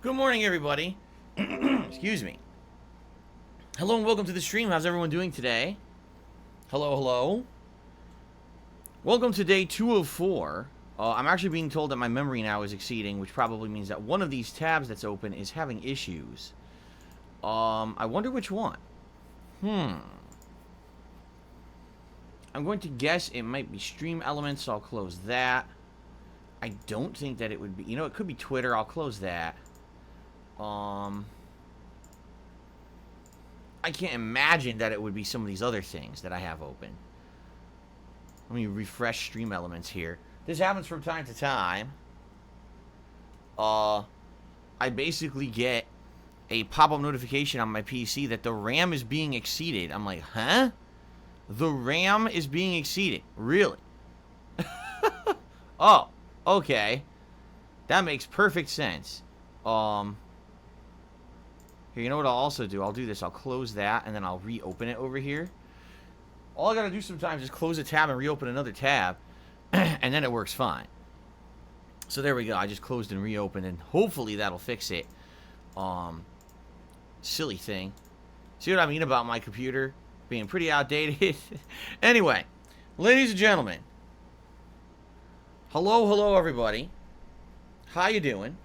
Good morning, everybody. Excuse me. Hello and welcome to the stream. How's everyone doing today? Hello, hello. Welcome to day 204. I'm actually being told that my memory now is exceeding, which probably means that one of these tabs that's open is having issues. I wonder which one. I'm going to guess it might be Stream Elements, so I'll close that. I don't think that it would be... You know, it could be Twitter. I'll close that. I can't imagine that it would be some of these other things that I have open. Let me refresh Stream Elements here. This happens from time to time. I basically get a pop-up notification on my PC that the RAM is being exceeded. I'm like, huh? The RAM is being exceeded. Really? Oh, okay. That makes perfect sense. Here, you know what I'll also do? I'll do this. I'll close that, and then I'll reopen it over here. All I gotta do sometimes is close a tab and reopen another tab, and then it works fine. So there we go. I just closed and reopened, and hopefully that'll fix it. Silly thing. See what I mean about my computer being pretty outdated? Anyway, ladies and gentlemen. Hello, everybody. How you doing?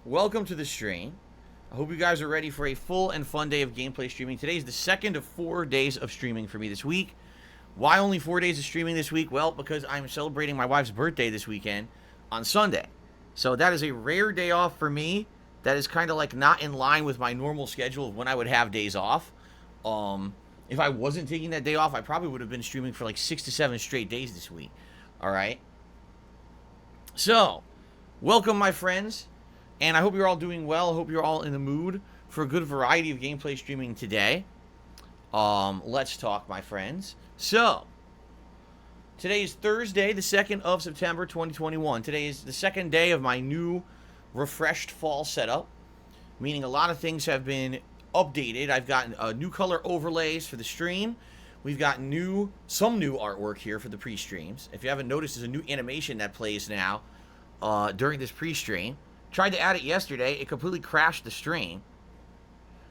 Welcome to the stream. I hope you guys are ready for a full and fun day of gameplay streaming. Today is the second of 4 days of streaming for me this week. Why only 4 days of streaming this week? Well, because I'm celebrating my wife's birthday this weekend on Sunday. So that is a rare day off for me. That is kind of like not in line with my normal schedule of when I would have days off. If I wasn't taking that day off, I probably would have been streaming for like 6 to 7 straight days this week. Alright? So, welcome my friends. And I hope you're all doing well. I hope you're all in the mood for a good variety of gameplay streaming today. Let's talk, my friends. So, today is Thursday, the 2nd of September, 2021. Today is the second day of my new refreshed fall setup, meaning a lot of things have been updated. I've gotten new color overlays for the stream. We've got some new artwork here for the pre-streams. If you haven't noticed, there's a new animation that plays now during this pre-stream. Tried to add it yesterday. It completely crashed the stream.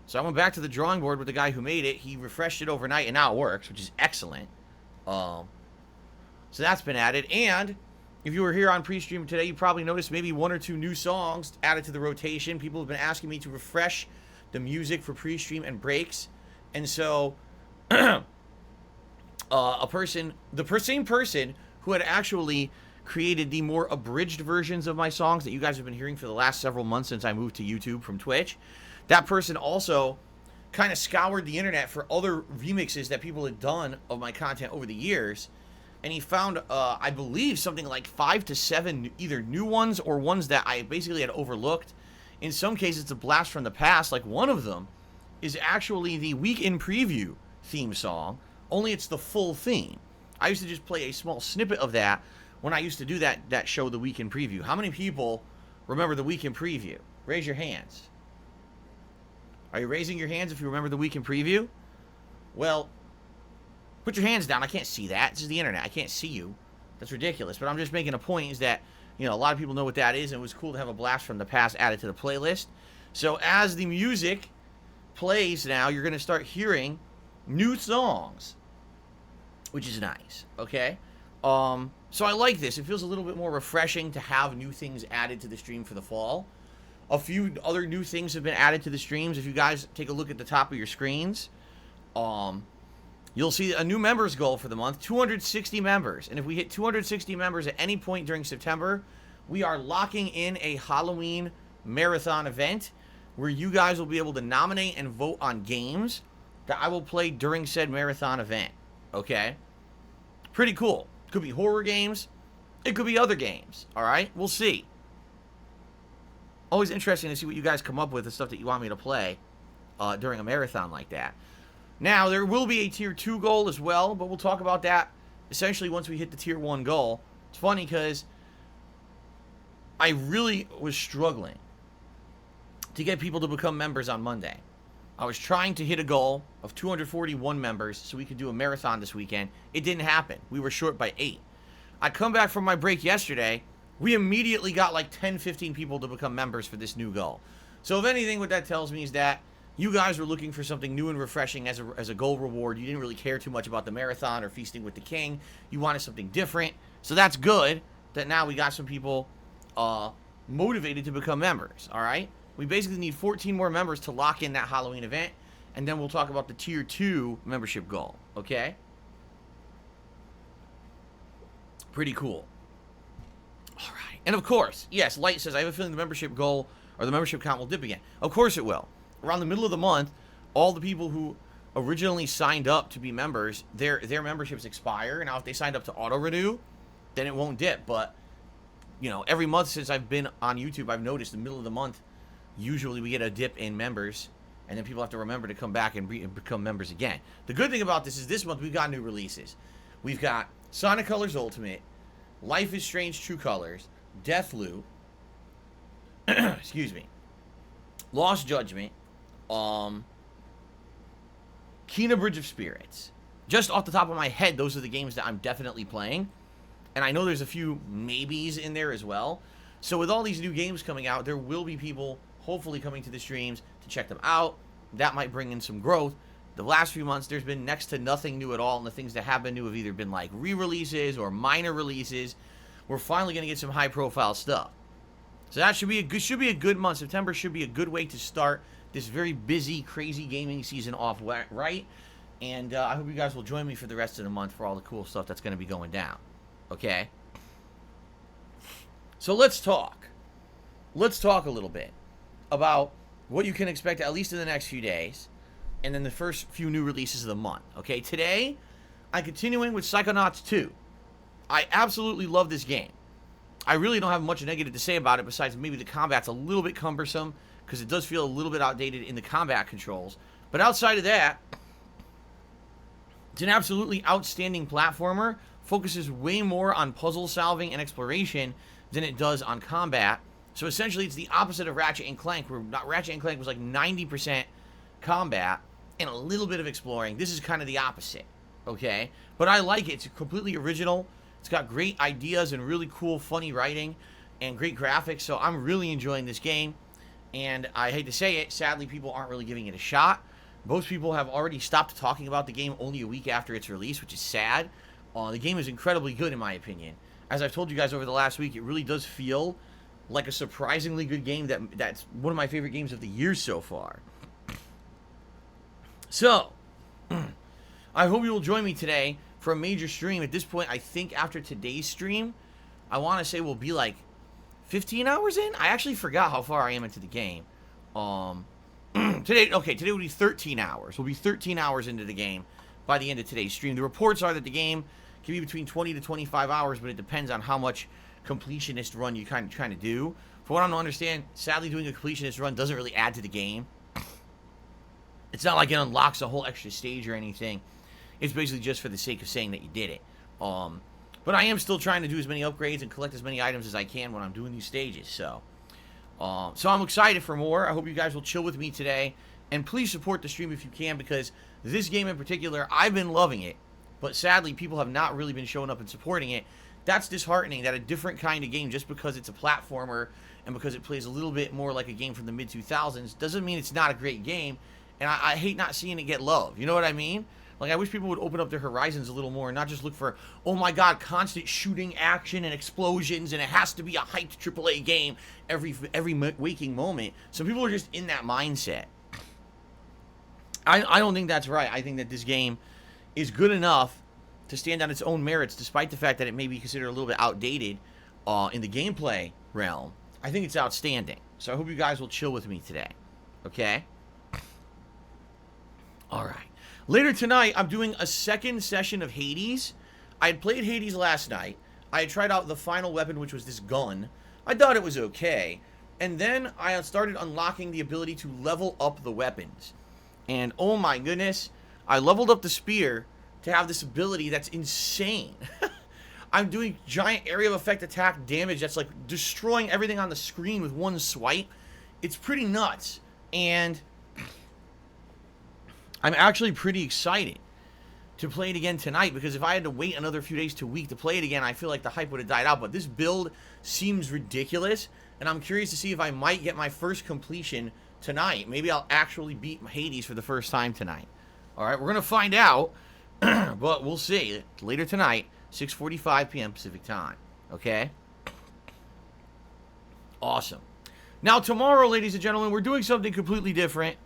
So I went back to the drawing board with the guy who made it. He refreshed it overnight, and now it works, which is excellent. So that's been added. And if you were here on pre-stream today, you probably noticed maybe 1 or 2 new songs added to the rotation. People have been asking me to refresh the music for pre-stream and breaks. And so the same person who had actually created the more abridged versions of my songs that you guys have been hearing for the last several months since I moved to YouTube from Twitch. That person also kind of scoured the internet for other remixes that people had done of my content over the years. And he found, I believe, something like 5 to 7 either new ones or ones that I basically had overlooked. In some cases, it's a blast from the past. Like one of them is actually the Week in Preview theme song, only it's the full theme. I used to just play a small snippet of that when I used to do that show, The Week in Preview. How many people remember The Week in Preview? Raise your hands. Are you raising your hands if you remember The Week in Preview? Well, put your hands down. I can't see that. This is the internet. I can't see you. That's ridiculous. But I'm just making a point is that, you know, a lot of people know what that is, and it was cool to have a blast from the past added to the playlist. So as the music plays now, you're going to start hearing new songs, which is nice, okay? So I like this. It feels a little bit more refreshing to have new things added to the stream for the fall. A few other new things have been added to the streams. If you guys take a look at the top of your screens, you'll see a new members goal for the month, 260 members. And if we hit 260 members at any point during September, we are locking in a Halloween marathon event where you guys will be able to nominate and vote on games that I will play during said marathon event. Okay? Pretty cool. It could be horror games. It could be other games. Alright? We'll see. Always interesting to see what you guys come up with, the stuff that you want me to play during a marathon like that. Now, there will be a Tier 2 goal as well, but we'll talk about that essentially once we hit the Tier 1 goal. It's funny because I really was struggling to get people to become members on Monday. I was trying to hit a goal of 241 members so we could do a marathon this weekend. It didn't happen. We were short by 8. I come back from my break yesterday, we immediately got like 10, 15 people to become members for this new goal. So if anything, what that tells me is that you guys were looking for something new and refreshing as a goal reward. You didn't really care too much about the marathon or feasting with the king. You wanted something different. So that's good that now we got some people motivated to become members, all right? We basically need 14 more members to lock in that Halloween event, and then we'll talk about the Tier 2 membership goal, okay? Pretty cool. All right. And of course, yes, Light says, I have a feeling the membership goal or the membership count will dip again. Of course it will. Around the middle of the month, all the people who originally signed up to be members, their memberships expire. Now, if they signed up to auto-renew, then it won't dip. But, you know, every month since I've been on YouTube, I've noticed the middle of the month, usually we get a dip in members, and then people have to remember to come back and become members again. The good thing about this is this month we've got new releases. We've got Sonic Colors Ultimate, Life is Strange True Colors, Deathloop, excuse me, Lost Judgment, Kena Bridge of Spirits. Just off the top of my head, those are the games that I'm definitely playing. And I know there's a few maybes in there as well. So with all these new games coming out, there will be people hopefully coming to the streams to check them out. That might bring in some growth. The last few months, there's been next to nothing new at all. And the things that have been new have either been like re-releases or minor releases. We're finally going to get some high-profile stuff. So that should be a good month. September should be a good way to start this very busy, crazy gaming season off right. And I hope you guys will join me for the rest of the month for all the cool stuff that's going to be going down. Okay? So let's talk. Let's talk a little bit about what you can expect at least in the next few days. And then the first few new releases of the month. Okay? Today, I'm continuing with Psychonauts 2. I absolutely love this game. I really don't have much negative to say about it besides maybe the combat's a little bit cumbersome because it does feel a little bit outdated in the combat controls. But outside of that, it's an absolutely outstanding platformer. Focuses way more on puzzle solving and exploration than it does on combat. So essentially, it's the opposite of Ratchet & Clank, where Ratchet & Clank was like 90% combat and a little bit of exploring. This is kind of the opposite, okay? But I like it. It's completely original. It's got great ideas and really cool, funny writing and great graphics. So I'm really enjoying this game. And I hate to say it, sadly, people aren't really giving it a shot. Most people have already stopped talking about the game only a week after its release, which is sad. The game is incredibly good, in my opinion. As I've told you guys over the last week, it really does feel like a surprisingly good game that's one of my favorite games of the year so far. So, I hope you will join me today for a major stream. At this point, I think after today's stream, I want to say we'll be like 15 hours in? I actually forgot how far I am into the game. Today will be 13 hours. We'll be 13 hours into the game by the end of today's stream. The reports are that the game can be between 20 to 25 hours, but it depends on how much completionist run you're kind of trying to do. For what I don't understand, sadly, doing a completionist run doesn't really add to the game. It's not like it unlocks a whole extra stage or anything. It's basically just for the sake of saying that you did it. But I am still trying to do as many upgrades and collect as many items as I can when I'm doing these stages. So I'm excited for more. I hope you guys will chill with me today. And please support the stream if you can, because this game in particular, I've been loving it. But sadly, people have not really been showing up and supporting it. That's disheartening that a different kind of game, just because it's a platformer and because it plays a little bit more like a game from the mid-2000s, doesn't mean it's not a great game. And I hate not seeing it get love. You know what I mean? Like, I wish people would open up their horizons a little more and not just look for, oh my god, constant shooting action and explosions, and it has to be a hyped AAA game every waking moment. Some people are just in that mindset. I don't think that's right. I think that this game is good enough to stand on its own merits, despite the fact that it may be considered a little bit outdated in the gameplay realm. I think it's outstanding. So I hope you guys will chill with me today. Okay? Alright. Later tonight, I'm doing a second session of Hades. I had played Hades last night. I had tried out the final weapon, which was this gun. I thought it was okay. And then I started unlocking the ability to level up the weapons. And oh my goodness, I leveled up the spear to have this ability that's insane. I'm doing giant area of effect attack damage that's like destroying everything on the screen with one swipe. It's pretty nuts. And I'm actually pretty excited. to play it again tonight, because if I had to wait another few days to a week to play it again, I feel like the hype would have died out. But this build seems ridiculous, and I'm curious to see if I might get my first completion tonight. Maybe I'll actually beat Hades for the first time tonight. All right, we're going to find out, but we'll see later tonight, 6:45 p.m. Pacific time. Okay? Awesome. Now, tomorrow, ladies and gentlemen, we're doing something completely different.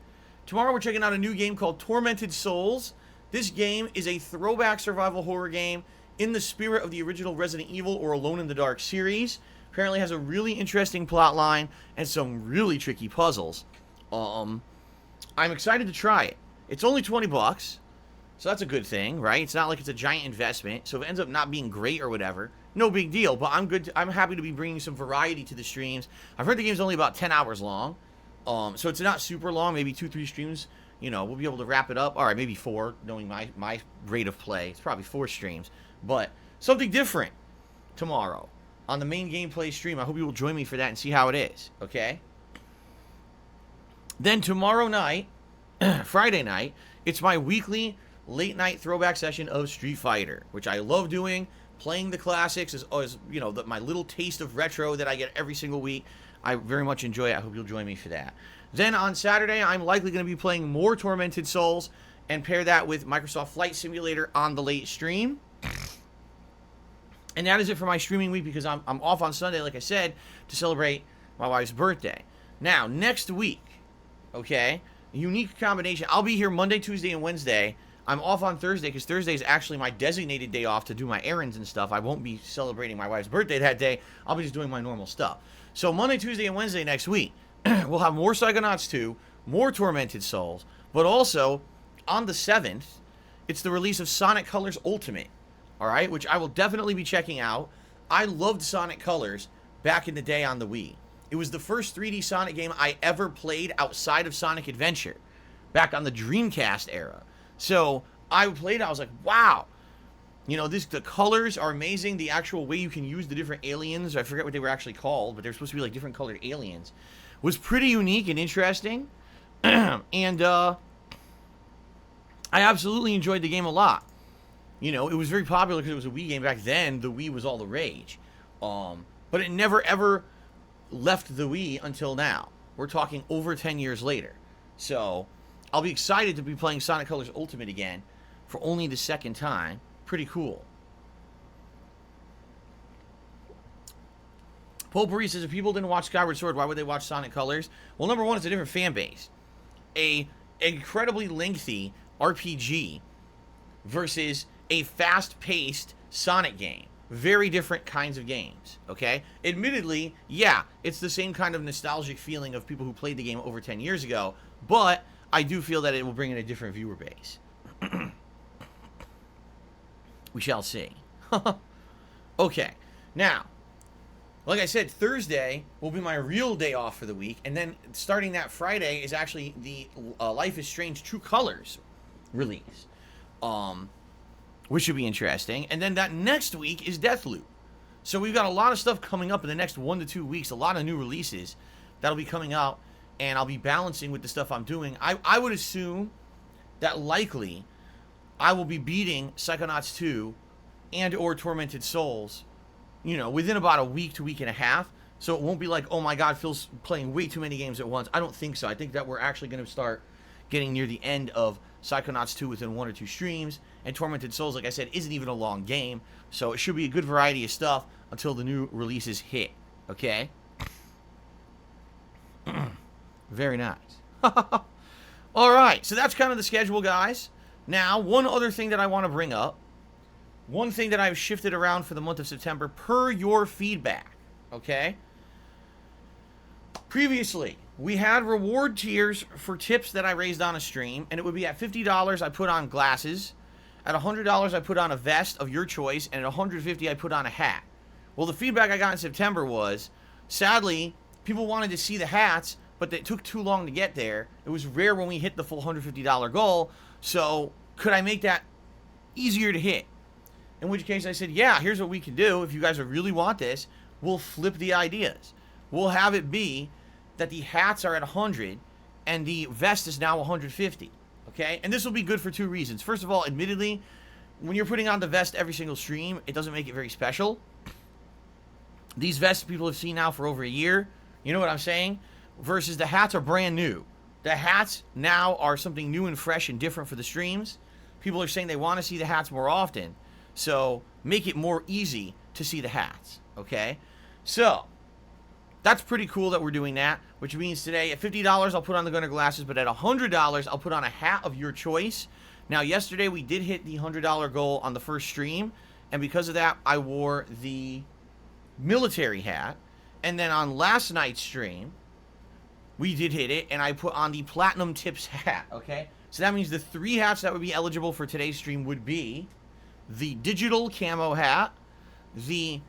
Tomorrow, we're checking out a new game called Tormented Souls. This game is a throwback survival horror game in the spirit of the original Resident Evil or Alone in the Dark series. Apparently has a really interesting plot line and some really tricky puzzles. I'm excited to try it. It's only $20, so that's a good thing, right? It's not like it's a giant investment, so if it ends up not being great or whatever, no big deal. But I'm happy to be bringing some variety to the streams. I've heard the game's only about 10 hours long, so it's not super long, maybe 2-3 streams. You know, we'll be able to wrap it up. All right, maybe 4, knowing my rate of play. It's probably 4 streams. But something different tomorrow on the main gameplay stream. I hope you will join me for that and see how it is, okay? Then tomorrow night, Friday night, it's my weekly late-night throwback session of Street Fighter, which I love doing. Playing the classics is you know, my little taste of retro that I get every single week. I very much enjoy it. I hope you'll join me for that. Then on Saturday, I'm likely going to be playing more Tormented Souls and pair that with Microsoft Flight Simulator on the late stream. And that is it for my streaming week, because I'm off on Sunday, like I said, to celebrate my wife's birthday. Now, next week, okay, unique combination. I'll be here Monday, Tuesday, and Wednesday. I'm off on Thursday, because Thursday is actually my designated day off to do my errands and stuff. I won't be celebrating my wife's birthday that day. I'll be just doing my normal stuff. So Monday, Tuesday, and Wednesday next week, we'll have more Psychonauts 2, more Tormented Souls, but also, on the 7th, it's the release of Sonic Colors Ultimate, alright, which I will definitely be checking out. I loved Sonic Colors back in the day on the Wii. It was the first 3D Sonic game I ever played outside of Sonic Adventure, back on the Dreamcast era. So, I played it, I was like, wow! You know, the colors are amazing. The actual way you can use the different aliens, I forget what they were actually called, but they're supposed to be like different colored aliens, was pretty unique and interesting. And I absolutely enjoyed the game a lot. You know, it was very popular because it was a Wii game back then. The Wii was all the rage. But it never ever left the Wii until now. We're talking over 10 years later. So, I'll be excited to be playing Sonic Colors Ultimate again for only the second time. Pretty cool. Potpourri says, if people didn't watch Skyward Sword, why would they watch Sonic Colors? Well, number one, it's a different fan base. A incredibly lengthy RPG versus a fast-paced Sonic game. Very different kinds of games, okay? Admittedly, yeah, it's the same kind of nostalgic feeling of people who played the game over 10 years ago, but I do feel that it will bring in a different viewer base. We shall see. Okay, now, like I said, Thursday will be my real day off for the week, and then starting that Friday is actually the Life is Strange True Colors release, which should be interesting. And then that next week is Deathloop. So we've got a lot of stuff coming up in the next 1 to 2 weeks, a lot of new releases that'll be coming out, and I'll be balancing with the stuff I'm doing. I would assume that likely I will be beating Psychonauts 2 and or Tormented Souls, you know, within about a week to week and a half. So it won't be like, oh my god, Phil's playing way too many games at once. I don't think so. I think that we're actually going to start getting near the end of Psychonauts 2 within 1 or 2 streams. And Tormented Souls, like I said, isn't even a long game. So it should be a good variety of stuff until the new releases hit. Okay? Very nice. Alright, so that's kind of the schedule, guys. Now, one other thing that I want to bring up. One thing that I've shifted around for the month of September per your feedback. Okay? Previously, we had reward tiers for tips that I raised on a stream, and it would be at $50 I put on glasses, at $100 I put on a vest of your choice, and at $150 I put on a hat. Well, the feedback I got in September was, sadly, people wanted to see the hats, but it took too long to get there. It was rare when we hit the full $150 goal, so could I make that easier to hit? In which case I said, yeah, here's what we can do. If you guys really want this, we'll flip the ideas. We'll have it be that the hats are at 100 and the vest is now 150. Okay? And this will be good for 2 reasons. First of all, admittedly, when you're putting on the vest every single stream, it doesn't make it very special. These vests people have seen now for over a year. You know what I'm saying? Versus the hats are brand new. The hats now are something new and fresh and different for the streams. People are saying they want to see the hats more often. So make it more easy to see the hats. Okay? So that's pretty cool that we're doing that. Which means today at $50 I'll put on the Gunner glasses. But at $100 I'll put on a hat of your choice. Now yesterday we did hit the $100 goal on the first stream. And because of that I wore the military hat. And then on last night's stream we did hit it, and I put on the Platinum Tips hat, okay? So that means the 3 hats that would be eligible for today's stream would be the digital camo hat, the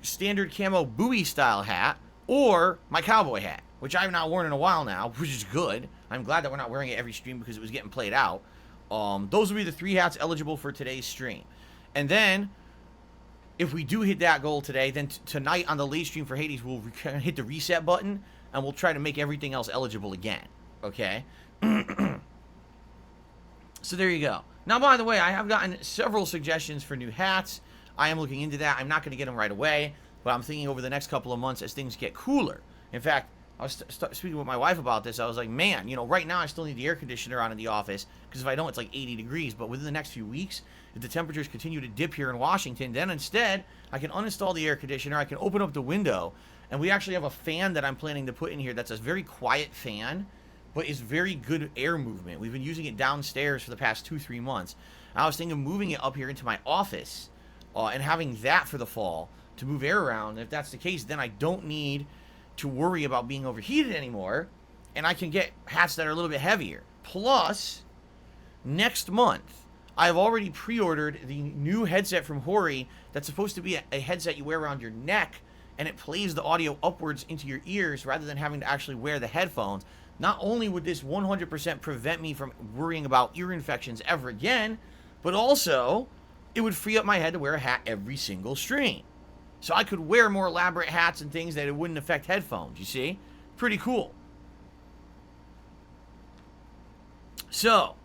standard camo buoy style hat, or my cowboy hat, which I've not worn in a while now, which is good. I'm glad that we're not wearing it every stream because it was getting played out. Those would be the 3 hats eligible for today's stream. And then, if we do hit that goal today, then tonight on the late stream for Hades, we'll hit the reset button, and we'll try to make everything else eligible again, okay? So there you go. Now, by the way, I have gotten several suggestions for new hats. I am looking into that. I'm not going to get them right away, but I'm thinking over the next couple of months as things get cooler. In fact, I was speaking with my wife about this. I was like, man, you know, right now I still need the air conditioner on in the office, because if I don't, it's like 80 degrees. But within the next few weeks, if the temperatures continue to dip here in Washington, then instead, I can uninstall the air conditioner, I can open up the window, and we actually have a fan that I'm planning to put in here that's a very quiet fan, but is very good air movement. We've been using it downstairs for the past 2-3 months. I was thinking of moving it up here into my office and having that for the fall to move air around. And if that's the case, then I don't need to worry about being overheated anymore, and I can get hats that are a little bit heavier. Plus, next month, I've already pre-ordered the new headset from Hori that's supposed to be a headset you wear around your neck, and it plays the audio upwards into your ears rather than having to actually wear the headphones. Not only would this 100% prevent me from worrying about ear infections ever again, but also it would free up my head to wear a hat every single stream. So I could wear more elaborate hats and things that it wouldn't affect headphones, you see? Pretty cool. So,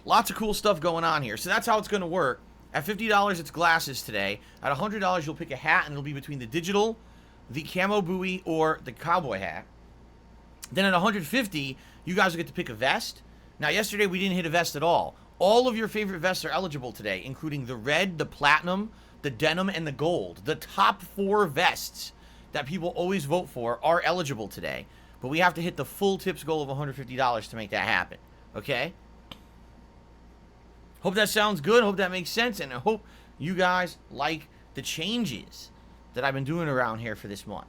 lots of cool stuff going on here. So that's how it's going to work. At $50, it's glasses today. At $100, you'll pick a hat, and it'll be between the digital, the camo buoy, or the cowboy hat. Then at $150, you guys will get to pick a vest. Now, yesterday we didn't hit a vest at all. All of your favorite vests are eligible today, including the red, the platinum, the denim, and the gold. The top 4 vests that people always vote for are eligible today. But we have to hit the full tips goal of $150 to make that happen. Okay? Hope that sounds good. Hope that makes sense. And I hope you guys like the changes that I've been doing around here for this month.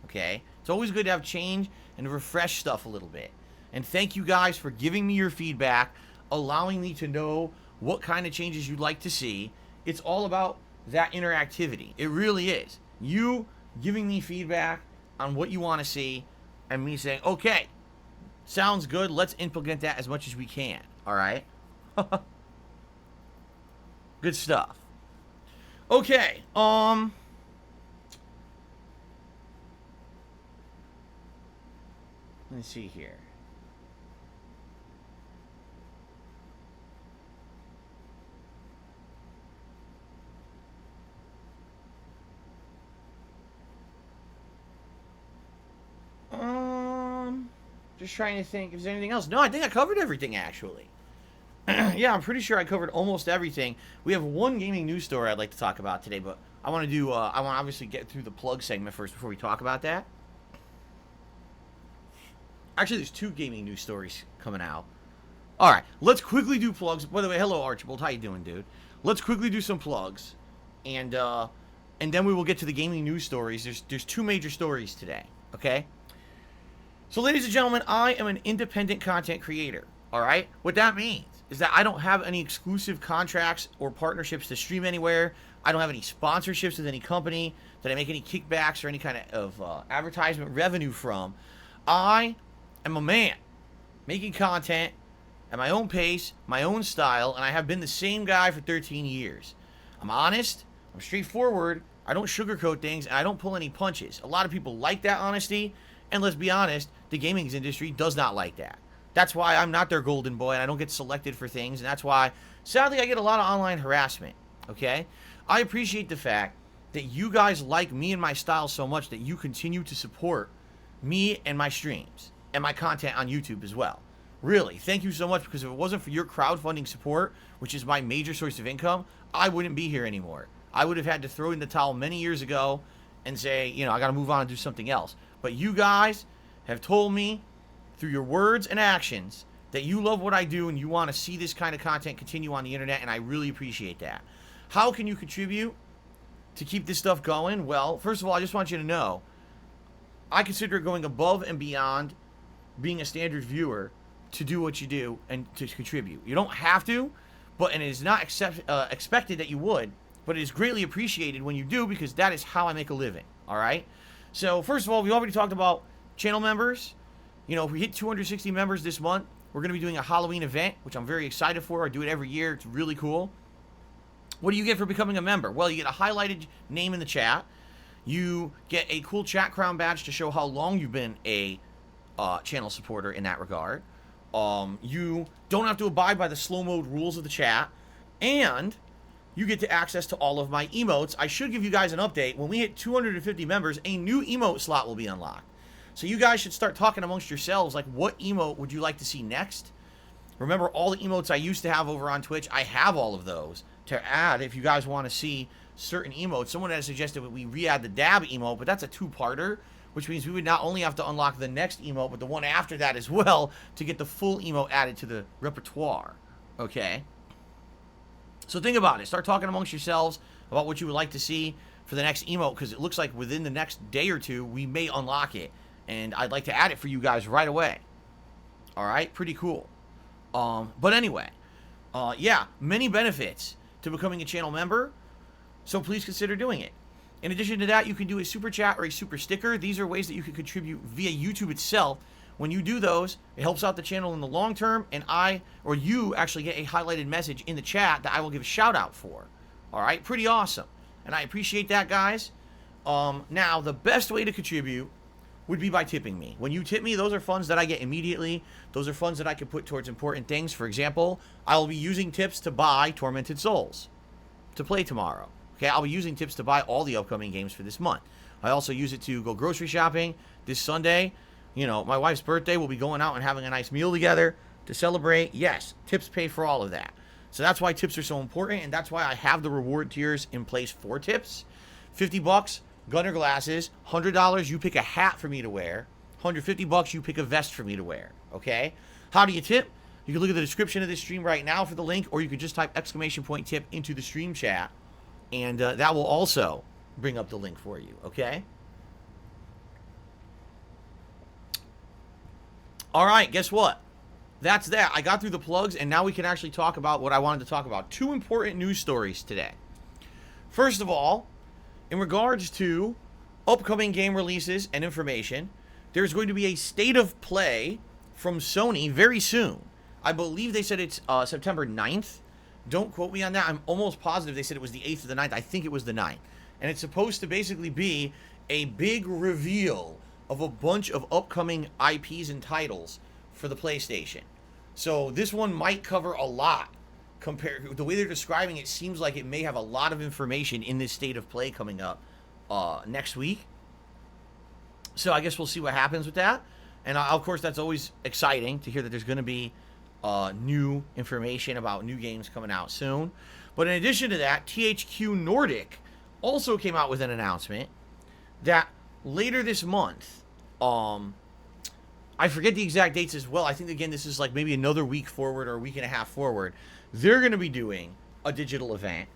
Okay? It's always good to have change and refresh stuff a little bit. And thank you guys for giving me your feedback, allowing me to know what kind of changes you'd like to see. It's all about that interactivity. It really is. You giving me feedback on what you want to see, and me saying, okay, sounds good. Let's implement that as much as we can. All right? Good stuff. Okay, let me see here. Just trying to think if there's anything else. No, I think I covered everything, actually. Yeah, I'm pretty sure I covered almost everything. We have one gaming news story I'd like to talk about today, but I want to obviously get through the plug segment first before we talk about that. Actually, there's 2 gaming news stories coming out. All right, let's quickly do plugs. By the way, hello, Archibald. How you doing, dude? Let's quickly do some plugs, and then we will get to the gaming news stories. There's 2 major stories today, okay? So, ladies and gentlemen, I am an independent content creator, all right? What that means is that I don't have any exclusive contracts or partnerships to stream anywhere. I don't have any sponsorships with any company that I make any kickbacks or any kind of advertisement revenue from. I am a man making content at my own pace, my own style, and I have been the same guy for 13 years. I'm honest, I'm straightforward, I don't sugarcoat things, and I don't pull any punches. A lot of people like that honesty, and let's be honest, the gaming industry does not like that. That's why I'm not their golden boy and I don't get selected for things. And that's why, sadly, I get a lot of online harassment. Okay? I appreciate the fact that you guys like me and my style so much that you continue to support me and my streams and my content on YouTube as well. Really, thank you so much, because if it wasn't for your crowdfunding support, which is my major source of income, I wouldn't be here anymore. I would have had to throw in the towel many years ago and say, you know, I got to move on and do something else. But you guys have told me through your words and actions that you love what I do and you want to see this kind of content continue on the internet, and I really appreciate that. How can you contribute to keep this stuff going? Well, first of all, I just want you to know, I consider it going above and beyond being a standard viewer to do what you do and to contribute. You don't have to, and it is not expected that you would, but it is greatly appreciated when you do, because that is how I make a living, all right? So, first of all, we already talked about channel members. You know, if we hit 260 members this month, we're going to be doing a Halloween event, which I'm very excited for. I do it every year. It's really cool. What do you get for becoming a member? Well, you get a highlighted name in the chat. You get a cool chat crown badge to show how long you've been a channel supporter in that regard. You don't have to abide by the slow mode rules of the chat, and you get to access to all of my emotes. I should give you guys an update. When we hit 250 members, a new emote slot will be unlocked. So you guys should start talking amongst yourselves, like, what emote would you like to see next? Remember all the emotes I used to have over on Twitch? I have all of those to add if you guys want to see certain emotes. Someone has suggested that we re-add the dab emote, but that's a two-parter, which means we would not only have to unlock the next emote, but the one after that as well, to get the full emote added to the repertoire. Okay? So think about it. Start talking amongst yourselves about what you would like to see for the next emote, because it looks like within the next day or two, we may unlock it. And I'd like to add it for you guys right away. Alright? Pretty cool. But anyway. Yeah, many benefits to becoming a channel member. So please consider doing it. In addition to that, you can do a super chat or a super sticker. These are ways that you can contribute via YouTube itself. When you do those, it helps out the channel in the long term, and you actually get a highlighted message in the chat that I will give a shout out for. Alright? Pretty awesome. And I appreciate that, guys. Now, the best way to contribute would be by tipping me. When you tip me, those are funds that I get immediately. Those are funds that I can put towards important things. For example, I will be using tips to buy Tormented Souls to play tomorrow. Okay, I'll be using tips to buy all the upcoming games for this month. I also use it to go grocery shopping this Sunday. You know, my wife's birthday, we'll be going out and having a nice meal together to celebrate. Yes, tips pay for all of that. So that's why tips are so important, and that's why I have the reward tiers in place for tips. $50, Gunner glasses. $100, you pick a hat for me to wear. $150, you pick a vest for me to wear. Okay? How do you tip? You can look at the description of this stream right now for the link, or you can just type !tip into the stream chat, and that will also bring up the link for you. Okay? Alright, guess what? That's that. I got through the plugs, and now we can actually talk about what I wanted to talk about. Two important news stories today. First of all, in regards to upcoming game releases and information, there's going to be a state of play from Sony very soon. I believe they said it's September 9th. Don't quote me on that. I'm almost positive they said it was the 8th or the 9th. I think it was the 9th. And it's supposed to basically be a big reveal of a bunch of upcoming IPs and titles for the PlayStation. So this one might cover a lot. Compared, the way they're describing it seems like it may have a lot of information in this state of play coming up next week. So I guess we'll see what happens with that. And of course, that's always exciting to hear that there's going to be new information about new games coming out soon. But in addition to that, THQ Nordic also came out with an announcement that later this month, I forget the exact dates as well. I think, again, this is like maybe another week forward or a week and a half forward. They're going to be doing a digital event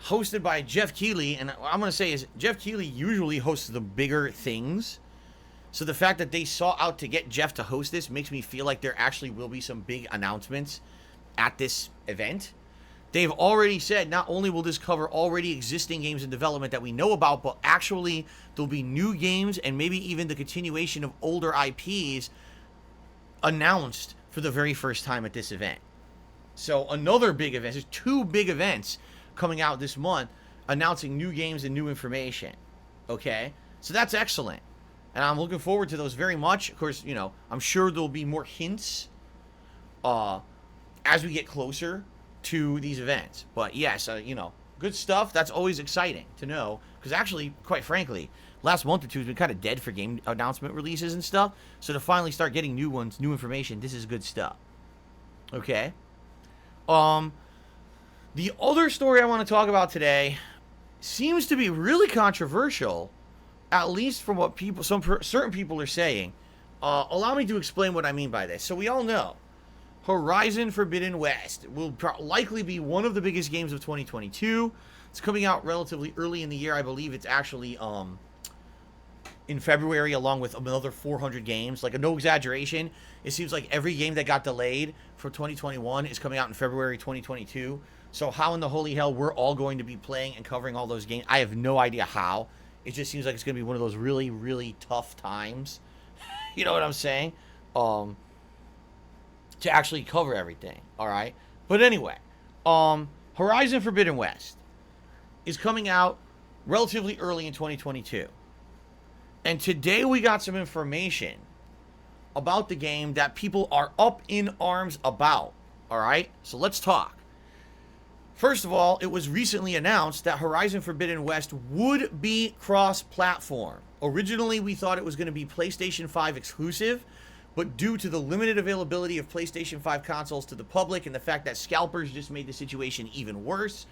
hosted by Jeff Keighley. And what I'm going to say is Jeff Keighley usually hosts the bigger things. So the fact that they sought out to get Jeff to host this makes me feel like there actually will be some big announcements at this event. They've already said not only will this cover already existing games in development that we know about, but actually there'll be new games and maybe even the continuation of older IPs announced for the very first time at this event. So another big event. There's two big events coming out this month announcing new games and new information. Okay? So that's excellent. And I'm looking forward to those very much. Of course, you know, I'm sure there'll be more hints as we get closer to these events. But yes, good stuff. That's always exciting to know, because actually, quite frankly, last month or two has been kind of dead for game announcement releases and stuff. So to finally start getting new ones, new information, this is good stuff. Okay. The other story I want to talk about today seems to be really controversial, at least from what certain people are saying. Allow me to explain what I mean by this. So we all know Horizon Forbidden West will likely be one of the biggest games of 2022. It's coming out relatively early in the year. I believe it's actually in February, along with another 400 games. Like, no exaggeration, it seems like every game that got delayed for 2021 is coming out in February 2022. So how in the holy hell we're all going to be playing and covering all those games, I have no idea how. It just seems like it's going to be one of those really, really tough times. You know what I'm saying? To actually cover everything, all right? But anyway, Horizon Forbidden West is coming out relatively early in 2022. And today we got some information about the game that people are up in arms about, all right? So let's talk. First of all, it was recently announced that Horizon Forbidden West would be cross-platform. Originally, we thought it was going to be PlayStation 5 exclusive, but due to the limited availability of PlayStation 5 consoles to the public and the fact that scalpers just made the situation even worse,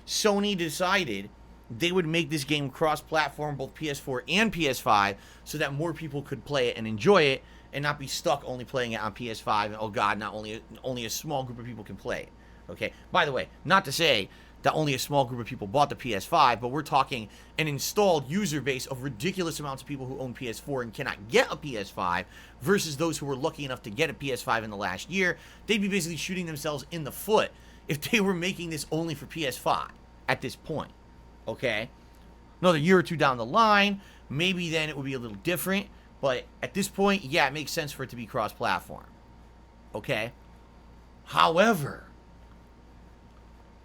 Sony decided they would make this game cross-platform, both PS4 and PS5, so that more people could play it and enjoy it, and not be stuck only playing it on PS5. And oh god, not only a small group of people can play it. Okay. By the way, not to say that only a small group of people bought the PS5, but we're talking an installed user base of ridiculous amounts of people who own PS4 and cannot get a PS5 versus those who were lucky enough to get a PS5 in the last year. They'd be basically shooting themselves in the foot if they were making this only for PS5 at this point. Okay? Another year or two down the line, maybe then it would be a little different, but at this point, yeah, it makes sense for it to be cross-platform. Okay? However,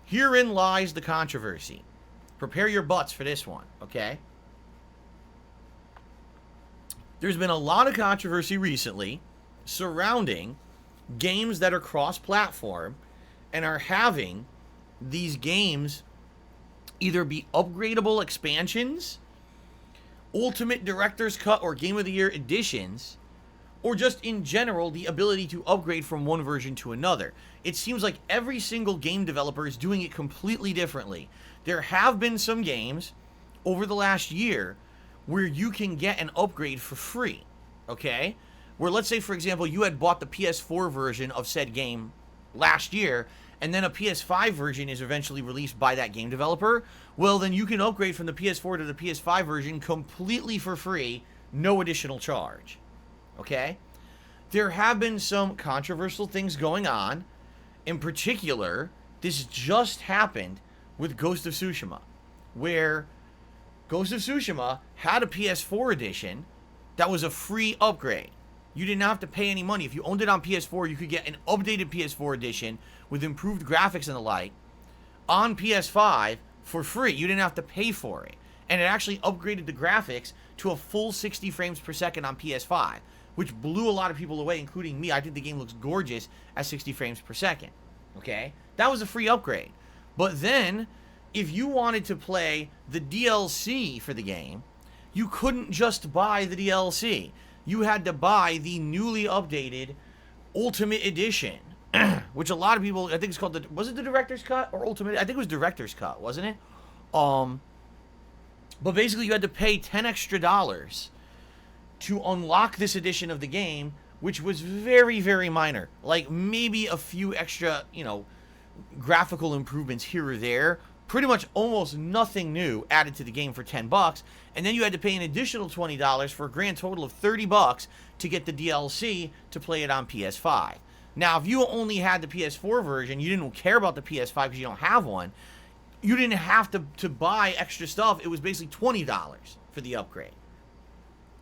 herein lies the controversy. Prepare your butts for this one, okay? There's been a lot of controversy recently surrounding games that are cross-platform and are having these games either be upgradable expansions, Ultimate Director's Cut or Game of the Year editions, or just in general the ability to upgrade from one version to another. It seems like every single game developer is doing it completely differently. There have been some games over the last year where you can get an upgrade for free, okay? Where, let's say, for example, you had bought the PS4 version of said game last year, and then a PS5 version is eventually released by that game developer. Well, then you can upgrade from the PS4 to the PS5 version completely for free, no additional charge. Okay? There have been some controversial things going on. In particular, this just happened with Ghost of Tsushima, where Ghost of Tsushima had a PS4 edition that was a free upgrade. You didn't have to pay any money. If you owned it on PS4, you could get an updated PS4 edition with improved graphics and the like on PS5 for free. You didn't have to pay for it. And it actually upgraded the graphics to a full 60 frames per second on PS5, which blew a lot of people away, including me. I think the game looks gorgeous at 60 frames per second. Okay? That was a free upgrade. But then, if you wanted to play the DLC for the game, you couldn't just buy the DLC. You had to buy the newly updated Ultimate Edition, which a lot of people, I think it's called was it the Director's Cut or Ultimate? I think it was Director's Cut, wasn't it? But basically you had to pay $10 extra to unlock this edition of the game, which was very, very minor. Like maybe a few extra, graphical improvements here or there. Pretty much almost nothing new added to the game for $10, and then you had to pay an additional $20 for a grand total of $30 to get the DLC to play it on PS5. Now, if you only had the PS4 version, you didn't care about the PS5 because you don't have one, you didn't have to buy extra stuff. It was basically $20 for the upgrade.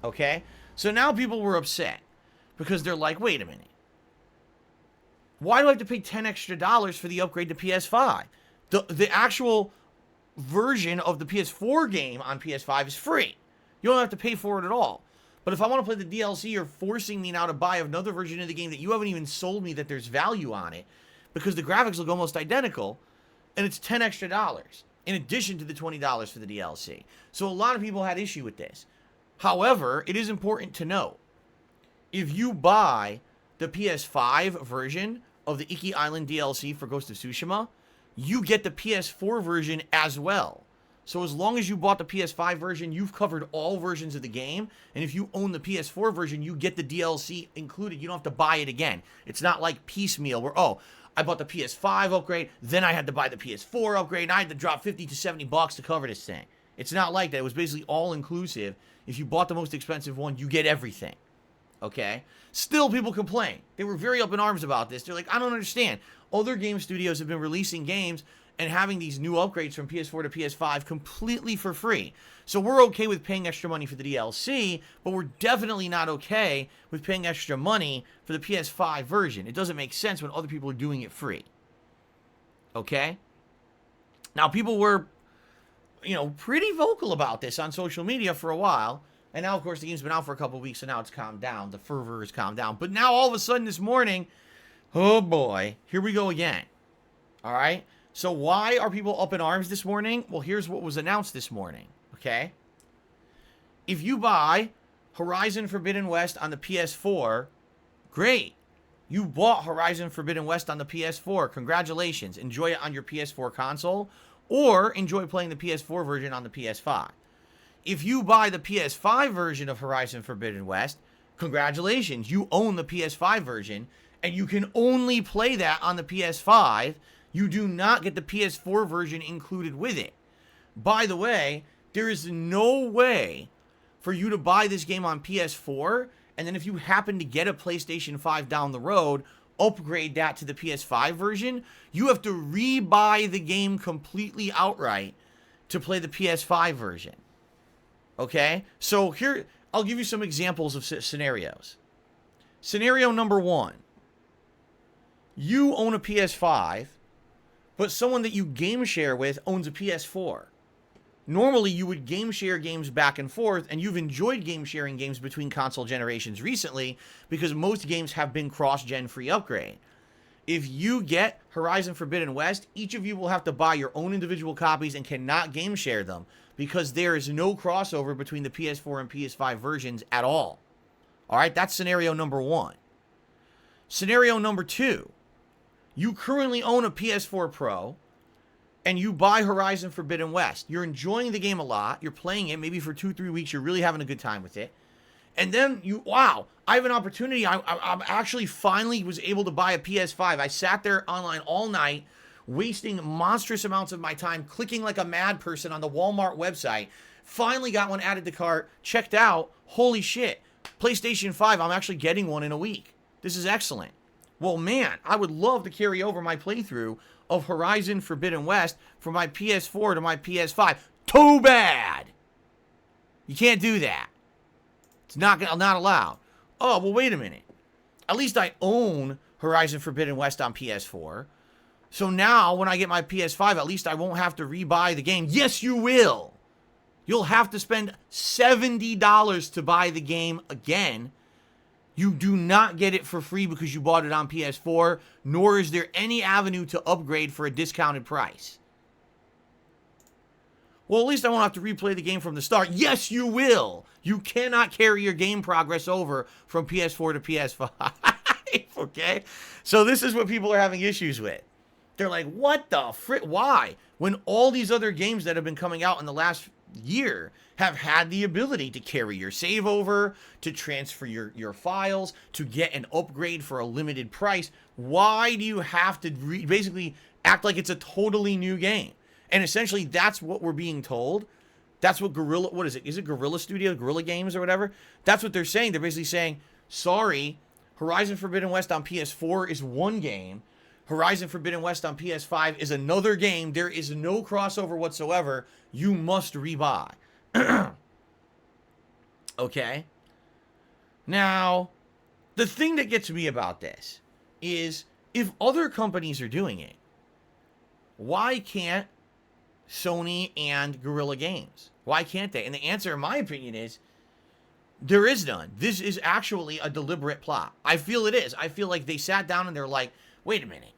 Okay? So now people were upset because they're like, wait a minute. Why do I have to pay $10 extra for the upgrade to PS5? The actual version of the PS4 game on PS5 is free. You don't have to pay for it at all. But if I want to play the DLC, you're forcing me now to buy another version of the game that you haven't even sold me that there's value on it, because the graphics look almost identical, and it's $10 extra in addition to the $20 for the DLC. So a lot of people had issue with this. However, it is important to note, if you buy the PS5 version of the Iki Island DLC for Ghost of Tsushima, you get the PS4 version as well. So as long as you bought the PS5 version, you've covered all versions of the game. And if you own the PS4 version, you get the DLC included. You don't have to buy it again. It's not like piecemeal where, oh, I bought the PS5 upgrade, then I had to buy the PS4 upgrade, and I had to drop 50 to 70 bucks to cover this thing. It's not like that. It was basically all inclusive. If you bought the most expensive one, you get everything. Okay? Still, people complain. They were very up in arms about this. They're like, I don't understand. Other game studios have been releasing games and having these new upgrades from PS4 to PS5 completely for free. So we're okay with paying extra money for the DLC, but we're definitely not okay with paying extra money for the PS5 version. It doesn't make sense when other people are doing it free. Okay? Now, people were, pretty vocal about this on social media for a while. And now, of course, the game's been out for a couple of weeks, so now it's calmed down. The fervor has calmed down. But now, all of a sudden, this morning, oh boy, here we go again. All right? So why are people up in arms this morning? Well, here's what was announced this morning, okay? If you buy Horizon Forbidden West on the PS4, great. You bought Horizon Forbidden West on the PS4. Congratulations. Enjoy it on your PS4 console, or enjoy playing the PS4 version on the PS5. If you buy the PS5 version of Horizon Forbidden West, congratulations. You own the PS5 version, and you can only play that on the PS5. You do not get the PS4 version included with it. By the way, there is no way for you to buy this game on PS4, and then if you happen to get a PlayStation 5 down the road, upgrade that to the PS5 version. You have to re-buy the game completely outright to play the PS5 version. Okay? So here, I'll give you some examples of scenarios. Scenario number one. You own a PS5, but someone that you game share with owns a PS4. Normally, you would game share games back and forth, and you've enjoyed game sharing games between console generations recently because most games have been cross-gen free upgrade. If you get Horizon Forbidden West, each of you will have to buy your own individual copies and cannot game share them because there is no crossover between the PS4 and PS5 versions at all. All right, that's scenario number one. Scenario number two. You currently own a PS4 Pro, and you buy Horizon Forbidden West. You're enjoying the game a lot. You're playing it maybe for 2-3 weeks. You're really having a good time with it. And then wow, I have an opportunity. I actually finally was able to buy a PS5. I sat there online all night, wasting monstrous amounts of my time, clicking like a mad person on the Walmart website. Finally got one added to cart, checked out. Holy shit, PlayStation 5, I'm actually getting one in a week. This is excellent. Well, man, I would love to carry over my playthrough of Horizon Forbidden West from my PS4 to my PS5. Too bad. You can't do that. It's not allowed. Oh, well, wait a minute. At least I own Horizon Forbidden West on PS4. So now when I get my PS5, at least I won't have to rebuy the game. Yes, you will. You'll have to spend $70 to buy the game again. You do not get it for free because you bought it on PS4, nor is there any avenue to upgrade for a discounted price. Well, at least I won't have to replay the game from the start. Yes, you will. You cannot carry your game progress over from PS4 to PS5. Okay? So this is what people are having issues with. They're like, what the frick? Why? When all these other games that have been coming out in the last year have had the ability to carry your save over, to transfer your files, to get an upgrade for a limited price. Why do you have to basically act like it's a totally new game? And essentially, that's what we're being told. That's what Guerrilla, what is it? Is it Guerrilla Studio, Guerrilla Games or whatever? That's what they're saying. They're basically saying, sorry, Horizon Forbidden West on PS4 is one game. Horizon Forbidden West on PS5 is another game. There is no crossover whatsoever. You must rebuy. Okay? Now, the thing that gets me about this is if other companies are doing it, why can't Sony and Guerrilla Games? Why can't they? And the answer, in my opinion, is There is none. This is actually a deliberate plot. I feel it is. I feel like they sat down and they're like, wait a minute.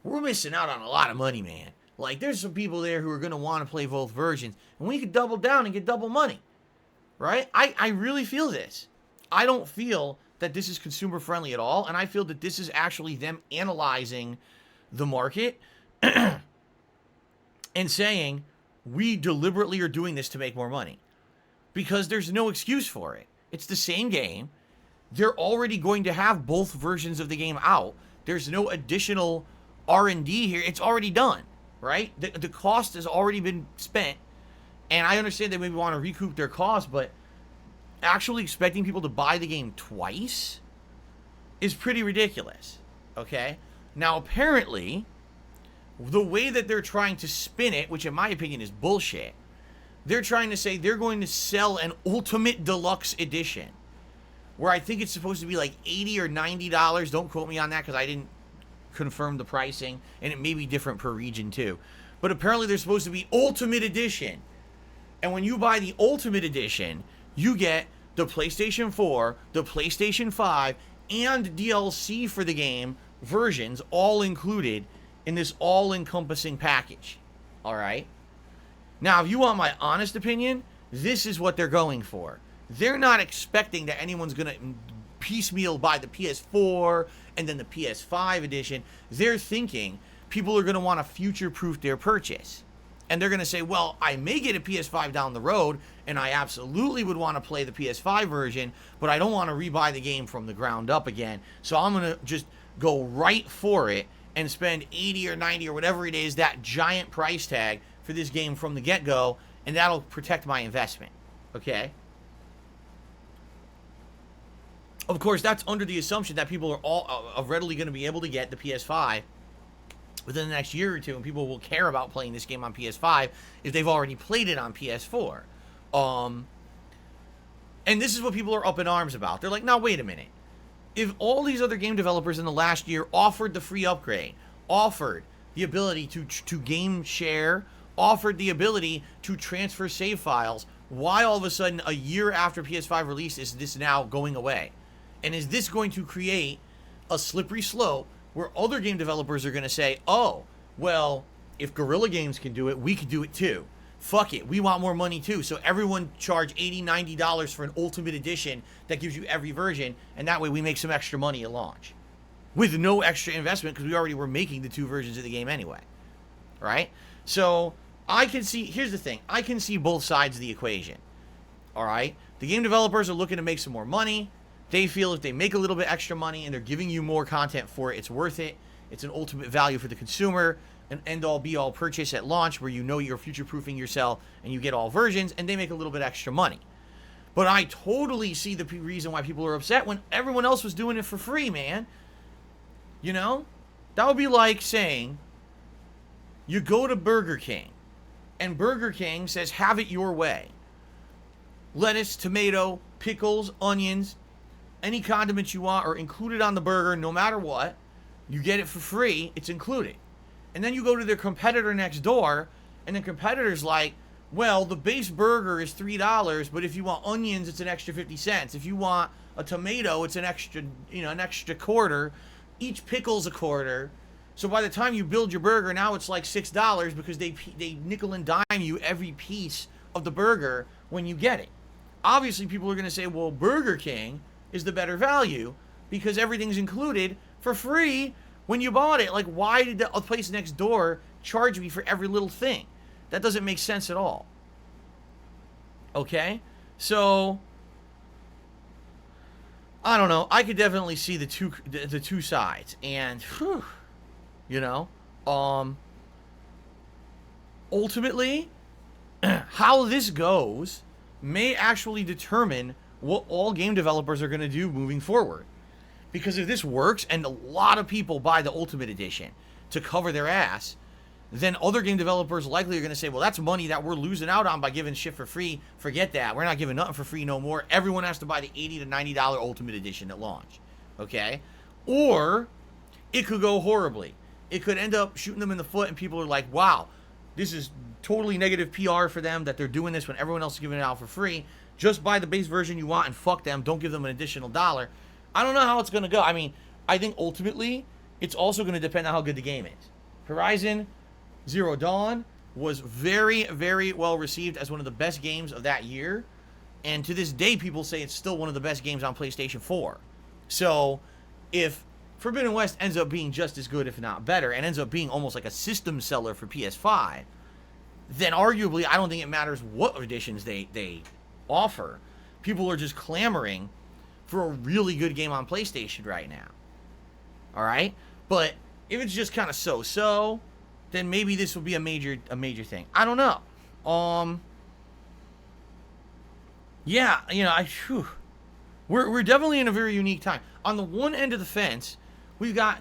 We're missing out on a lot of money, man. Like, there's some people there who are going to want to play both versions, and we could double down and get double money, right? I really feel this. I don't feel that this is consumer friendly at all, and I feel that this is actually them analyzing the market and saying, we deliberately are doing this to make more money, because there's no excuse for it. It's the same game. They're already going to have both versions of the game out. There's no additional R&D here. It's already done, right? The cost has already been spent, and I understand they maybe want to recoup their cost, but actually expecting people to buy the game twice is pretty ridiculous, okay? Now, apparently, the way that they're trying to spin it, which in my opinion is bullshit, they're trying to say they're going to sell an Ultimate Deluxe Edition, where I think it's supposed to be like $80 or $90. Don't quote me on that because I didn't confirm the pricing, and it may be different per region too. But apparently there's supposed to be Ultimate Edition. And when you buy the Ultimate Edition, you get the PlayStation 4, the PlayStation 5, and DLC for the game versions all included in this all-encompassing package. All right? Now, if you want my honest opinion, this is what they're going for. They're not expecting that anyone's going to piecemeal buy the PS4 and then the PS5 edition. They're thinking people are going to want to future-proof their purchase. And they're going to say, well, I may get a PS5 down the road, and I absolutely would want to play the PS5 version, but I don't want to rebuy the game from the ground up again. So I'm going to just go right for it and spend $80 or $90 or whatever it is, that giant price tag for this game from the get-go, and that'll protect my investment. Okay? Of course, that's under the assumption that people are all readily going to be able to get the PS5 within the next year or two, and people will care about playing this game on PS5 if they've already played it on PS4. And this is what people are up in arms about. They're like, now, wait a minute. If all these other game developers in the last year offered the free upgrade, offered the ability to game share, offered the ability to transfer save files, why all of a sudden, a year after PS5 release, is this now going away? And is this going to create a slippery slope where other game developers are going to say, oh, well, if Guerrilla Games can do it, we can do it too. Fuck it, we want more money too. So everyone charge $80, $90 for an Ultimate Edition that gives you every version, and that way we make some extra money at launch. With no extra investment, because we already were making the two versions of the game anyway. Right? So I can see, here's the thing, I can see both sides of the equation. Alright? The game developers are looking to make some more money. They feel if they make a little bit extra money and they're giving you more content for it, it's worth it. It's an ultimate value for the consumer, an end-all be-all purchase at launch where you know you're future-proofing yourself and you get all versions, and they make a little bit extra money. But I totally see the reason why people are upset when everyone else was doing it for free, man. You know? That would be like saying you go to Burger King and Burger King says, have it your way. Lettuce, tomato, pickles, onions, any condiments you want are included on the burger no matter what. You get it for free. It's included. And then you go to their competitor next door, and the competitor's like, well, the base burger is $3, but if you want onions, it's an extra 50 cents. If you want a tomato, it's an extra quarter. Each pickle's a quarter. So by the time you build your burger, now it's like $6 because they nickel and dime you every piece of the burger when you get it. Obviously, people are going to say, well, Burger King is the better value because everything's included for free when you bought it. Like, why did the place next door charge me for every little thing? That doesn't make sense at all. Okay? So, I don't know. I could definitely see the two sides. And, whew, you know, ultimately, how this goes may actually determine what all game developers are going to do moving forward. Because if this works and a lot of people buy the Ultimate Edition to cover their ass, then other game developers likely are going to say, well, that's money that we're losing out on by giving shit for free. Forget that. We're not giving nothing for free no more. Everyone has to buy the $80 to $90 Ultimate Edition at launch. Okay? Or it could go horribly. It could end up shooting them in the foot and people are like, wow, this is totally negative PR for them that they're doing this when everyone else is giving it out for free. just buy the base version you want and fuck them, don't give them an additional dollar. I don't know how it's going to go. I mean, I think ultimately it's also going to depend on how good the game is. Horizon Zero Dawn was very, very well received as one of the best games of that year. And to this day, people say it's still one of the best games on PlayStation 4. So if Forbidden West ends up being just as good, if not better, and ends up being almost like a system seller for PS5, then arguably I don't think it matters what editions they offer. People are just clamoring for a really good game on PlayStation right now. All right? But if it's just kind of so-so, then maybe this will be a major thing. I don't know. Yeah, you know, we're definitely in a very unique time. On the one end of the fence, we've got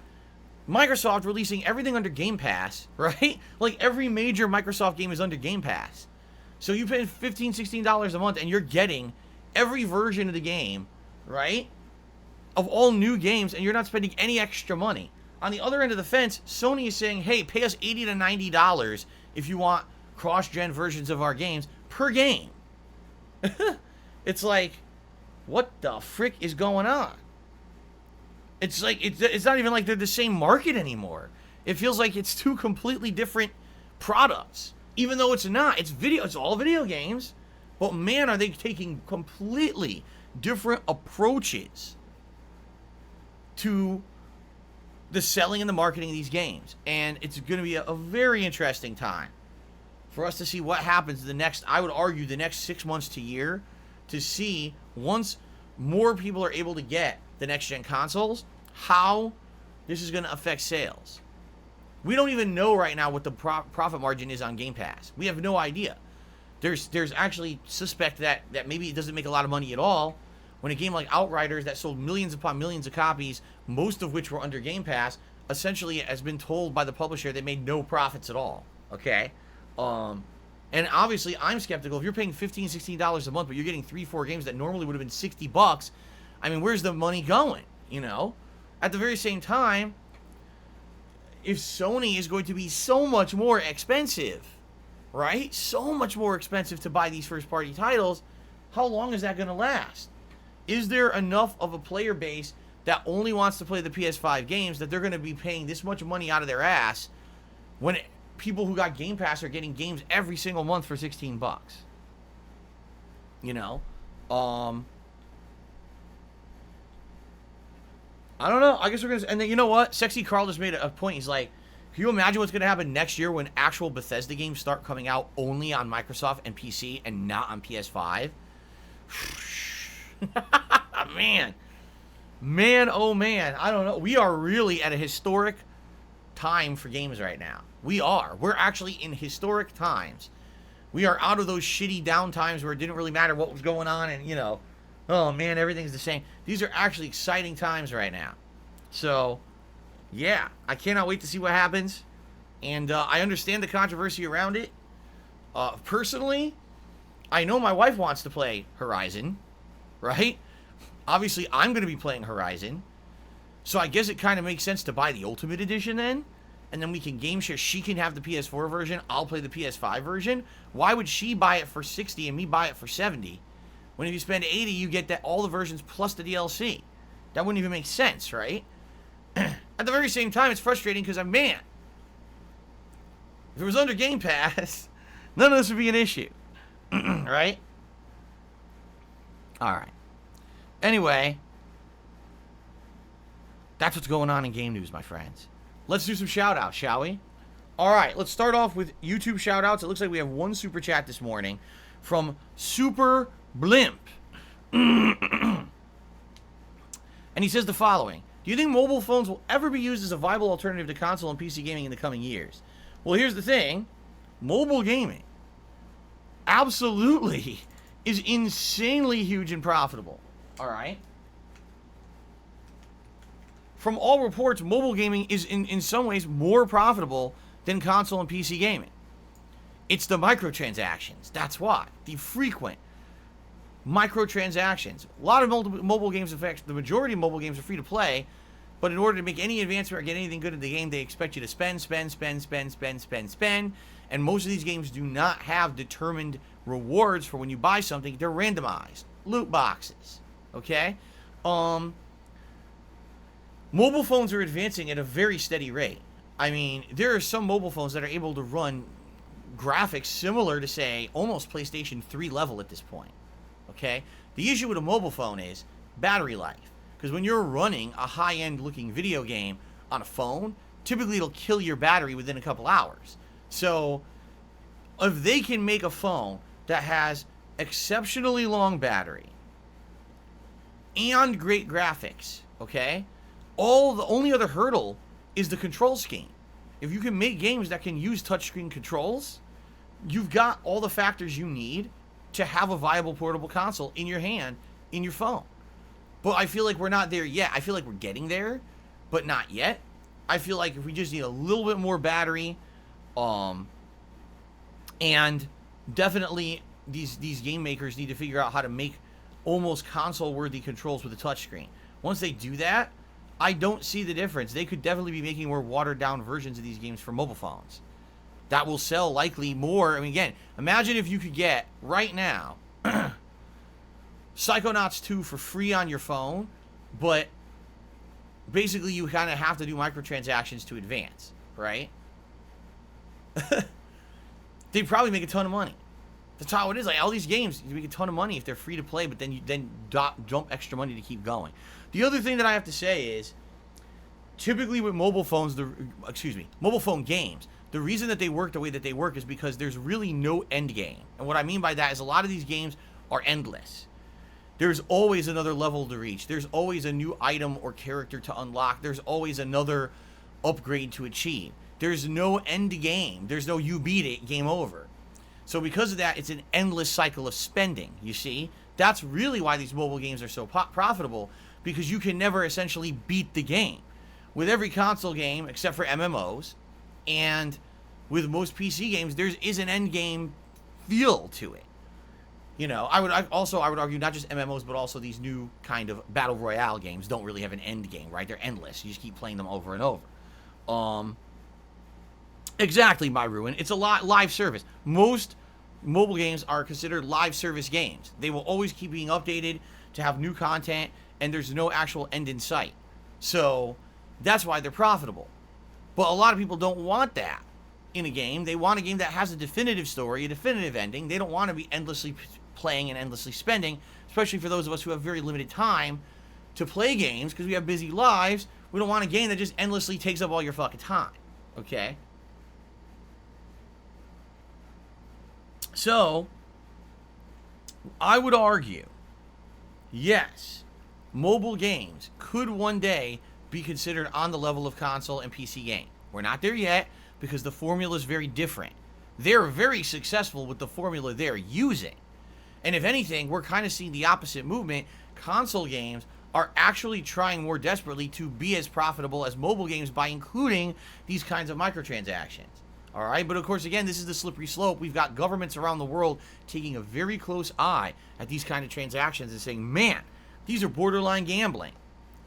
Microsoft releasing everything under Game Pass, right? Like every major Microsoft game is under Game Pass. So you pay $15, $16 a month and you're getting every version of the game, right? Of all new games, and you're not spending any extra money. On the other end of the fence, Sony is saying, hey, pay us $80 to $90 if you want cross-gen versions of our games per game. It's like, what the frick is going on? It's like, it's not even like they're the same market anymore. It feels like it's two completely different products. Even though it's not. It's all video games. But man, are they taking completely different approaches to the selling and the marketing of these games. And it's going to be a very interesting time for us to see what happens I would argue, the next 6 months to year, to see once more people are able to get the next-gen consoles, how this is going to affect sales. We don't even know right now what the profit margin is on Game Pass. We have no idea. There's actually suspect that maybe it doesn't make a lot of money at all when a game like Outriders that sold millions upon millions of copies, most of which were under Game Pass, essentially has been told by the publisher they made no profits at all. Okay? And obviously I'm skeptical. If you're paying $15, $16 a month, but you're getting 3-4 games that normally would have been $60, I mean, where's the money going? You know? At the very same time, if Sony is going to be so much more expensive, right? So much more expensive to buy these first-party titles, how long is that going to last? Is there enough of a player base that only wants to play the PS5 games that they're going to be paying this much money out of their ass when people who got Game Pass are getting games every single month for $16? You know? I don't know. I guess we're going to... And then, you know what? Sexy Carl just made a point. He's like, can you imagine what's going to happen next year when actual Bethesda games start coming out only on Microsoft and PC and not on PS5? Man. Man, oh man. I don't know. We are really at a historic time for games right now. We are. We're actually in historic times. We are out of those shitty down times where it didn't really matter what was going on and, you know, oh man, everything's the same. These are actually exciting times right now. So, yeah, I cannot wait to see what happens. And I understand the controversy around it. Personally, I know my wife wants to play Horizon, right? Obviously, I'm going to be playing Horizon. So I guess it kind of makes sense to buy the Ultimate Edition then. And then we can game share. She can have the PS4 version. I'll play the PS5 version. Why would she buy it for $60 and me buy it for $70? When if you spend $80, you get that all the versions plus the DLC. That wouldn't even make sense, right? At the very same time, it's frustrating because man, if it was under Game Pass, none of this would be an issue. Right? Alright. Anyway, that's what's going on in game news, my friends. Let's do some shout-outs, shall we? Alright, let's start off with YouTube shout-outs. It looks like we have one super chat this morning from Super Blimp. And he says the following. Do you think mobile phones will ever be used as a viable alternative to console and PC gaming in the coming years? Well, here's the thing. Mobile gaming absolutely is insanely huge and profitable. Alright? From all reports, mobile gaming is in some ways more profitable than console and PC gaming. It's the microtransactions. That's why. The frequent microtransactions. A lot of mobile games, in fact, the majority of mobile games are free to play, But in order to make any advancement or get anything good in the game, they expect you to spend. And most of these games do not have determined rewards for when you buy something. They're randomized. Loot boxes. Okay? Mobile phones are advancing at a very steady rate. I mean, there are some mobile phones that are able to run graphics similar to, say, almost PlayStation 3 level at this point. Okay? The issue with a mobile phone is battery life. Because when you're running a high-end looking video game on a phone, typically it'll kill your battery within a couple hours. So, if they can make a phone that has exceptionally long battery and great graphics, okay, the only other hurdle is the control scheme. If you can make games that can use touchscreen controls, you've got all the factors you need to have a viable portable console in your hand, in your phone. But I feel like we're not there yet. I feel like we're getting there, but not yet. I feel like if we just need a little bit more battery, and definitely these game makers need to figure out how to make almost console-worthy controls with a touchscreen. Once they do that, I don't see the difference. They could definitely be making more watered-down versions of these games for mobile phones. That will sell likely more. I mean, again, imagine if you could get, right now, Psychonauts 2 for free on your phone, but basically you kind of have to do microtransactions to advance, right? They'd probably make a ton of money. That's how it is. Like, all these games, you make a ton of money if they're free to play, but then you dump extra money to keep going. The other thing that I have to say is, typically with mobile phones, mobile phone games, the reason that they work the way that they work is because there's really no end game. And what I mean by that is a lot of these games are endless. There's always another level to reach. There's always a new item or character to unlock. There's always another upgrade to achieve. There's no end game. There's no you beat it, game over. So because of that, it's an endless cycle of spending, you see? That's really why these mobile games are so profitable, because you can never essentially beat the game. With every console game, except for MMOs, and with most PC games, there is an end game feel to it. You know, I would argue not just MMOs, but also these new kind of battle royale games don't really have an end game, right? They're endless. You just keep playing them over and over. Exactly, my ruin. It's a live service. Most mobile games are considered live service games. They will always keep being updated to have new content, and there's no actual end in sight. So that's why they're profitable. But a lot of people don't want that in a game. They want a game that has a definitive story, a definitive ending. They don't want to be endlessly playing and endlessly spending, especially for those of us who have very limited time to play games because we have busy lives. We don't want a game that just endlessly takes up all your fucking time. Okay? So, I would argue, yes, mobile games could one day be considered on the level of console and PC game. We're not there yet because the formula is very different. They're very successful with the formula they're using. And if anything, we're kind of seeing the opposite movement. Console games are actually trying more desperately to be as profitable as mobile games by including these kinds of microtransactions. All right, but of course, again, this is the slippery slope. We've got governments around the world taking a very close eye at these kind of transactions and saying, man, these are borderline gambling.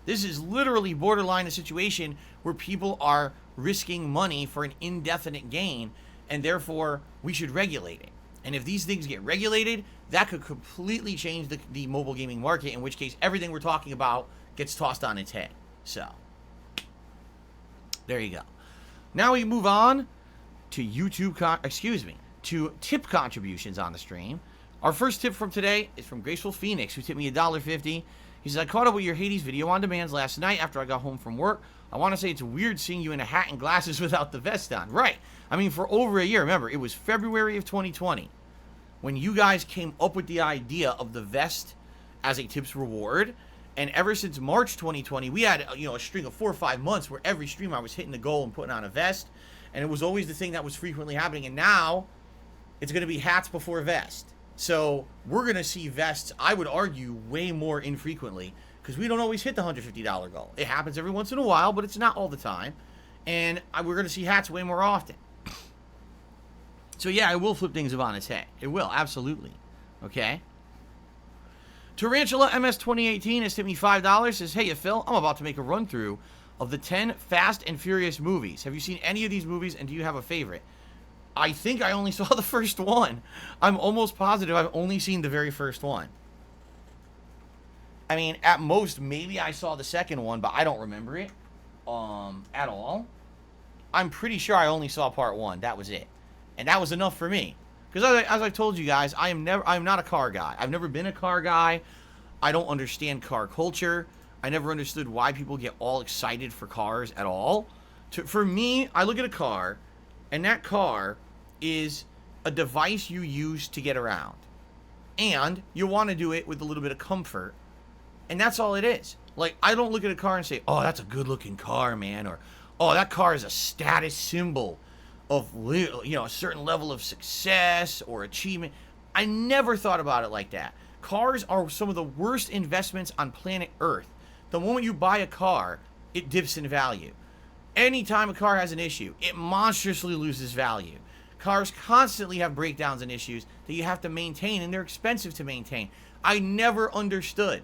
This is literally borderline a situation where people are risking money for an indefinite gain, and therefore we should regulate it. And if these things get regulated, that could completely change the mobile gaming market, in which case everything we're talking about gets tossed on its head. So, there you go. Now we move on to to tip contributions on the stream. Our first tip from today is from Graceful Phoenix, who tipped me $1.50. He says, I caught up with your Hades video on demands last night after I got home from work. I want to say it's weird seeing you in a hat and glasses without the vest on. Right. I mean, for over a year. Remember, it was February of 2020 when you guys came up with the idea of the vest as a tips reward. And ever since March 2020, we had, a string of 4 or 5 months where every stream I was hitting the goal and putting on a vest. And it was always the thing that was frequently happening. And now it's going to be hats before vest. So we're going to see vests, I would argue, way more infrequently because we don't always hit the $150 goal. It happens every once in a while, but it's not all the time. And we're going to see hats way more often. So yeah, it will flip things on its head. It will, absolutely. Okay? Tarantula MS 2018 has tipped me $5. Says, hey, Phil, I'm about to make a run through of the 10 Fast and Furious movies. Have you seen any of these movies, and do you have a favorite? I think I only saw the first one. I'm almost positive I've only seen the very first one. I mean, at most, maybe I saw the second one, but I don't remember it at all. I'm pretty sure I only saw part one. That was it. And that was enough for me. Because as I told you guys, I'm not a car guy. I've never been a car guy. I don't understand car culture. I never understood why people get all excited for cars at all. For me, I look at a car, and that car is a device you use to get around. And you want to do it with a little bit of comfort. And that's all it is. Like, I don't look at a car and say, oh, that's a good-looking car, man. Or, oh, that car is a status symbol of, you know, a certain level of success or achievement. I never thought about it like that. Cars are some of the worst investments on planet Earth. The moment you buy a car, it dips in value. Anytime a car has an issue, it monstrously loses value. Cars constantly have breakdowns and issues that you have to maintain, and they're expensive to maintain. I never understood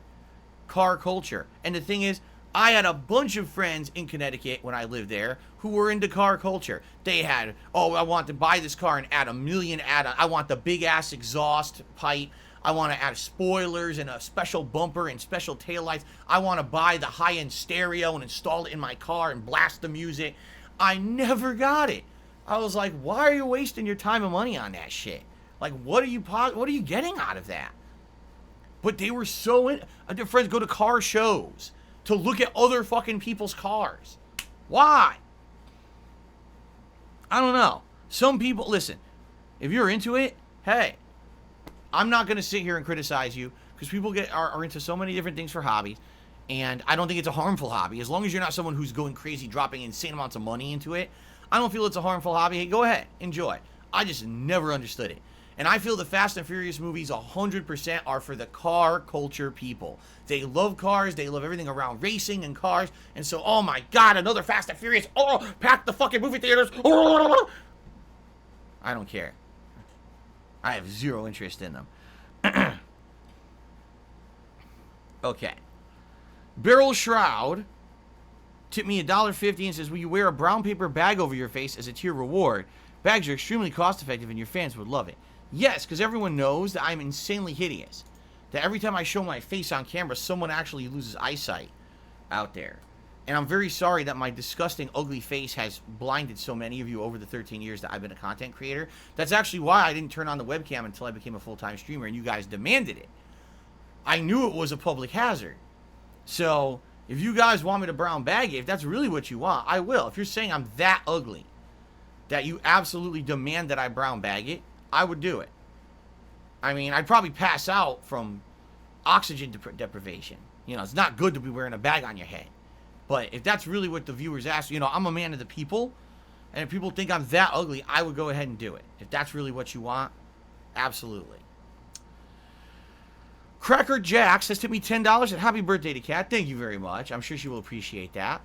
car culture. And the thing is, I had a bunch of friends in Connecticut when I lived there who were into car culture. They had, oh, I want to buy this car and add a million add-ons. I want the big-ass exhaust pipe. I want to add spoilers and a special bumper and special taillights. I want to buy the high-end stereo and install it in my car and blast the music. I never got it. I was like, why are you wasting your time and money on that shit? Like, what are you getting out of that? But they were so in. Their friends go to car shows to look at other fucking people's cars. Why? I don't know. Some people, listen, if you're into it, hey, I'm not going to sit here and criticize you because people are into so many different things for hobbies, and I don't think it's a harmful hobby. As long as you're not someone who's going crazy, dropping insane amounts of money into it, I don't feel it's a harmful hobby. Hey, go ahead, enjoy. I just never understood it. And I feel the Fast and Furious movies 100% are for the car culture people. They love cars. They love everything around racing and cars. And so, oh my God, another Fast and Furious. Oh, pack the fucking movie theaters. Oh. I don't care. I have zero interest in them. Okay. Beryl Shroud tipped me $1.50 and says, will you wear a brown paper bag over your face as a tier reward? Bags are extremely cost effective and your fans would love it. Yes, because everyone knows that I'm insanely hideous. That every time I show my face on camera, someone actually loses eyesight out there. And I'm very sorry that my disgusting, ugly face has blinded so many of you over the 13 years that I've been a content creator. That's actually why I didn't turn on the webcam until I became a full-time streamer, and you guys demanded it. I knew it was a public hazard. So, if you guys want me to brown bag it, if that's really what you want, I will. If you're saying I'm that ugly, that you absolutely demand that I brown bag it, I would do it. I mean, I'd probably pass out from oxygen deprivation. You know, it's not good to be wearing a bag on your head. But if that's really what the viewers ask, you know, I'm a man of the people. And if people think I'm that ugly, I would go ahead and do it. If that's really what you want, absolutely. Cracker Jack says to me $10 and happy birthday to Kat. Thank you very much. I'm sure she will appreciate that.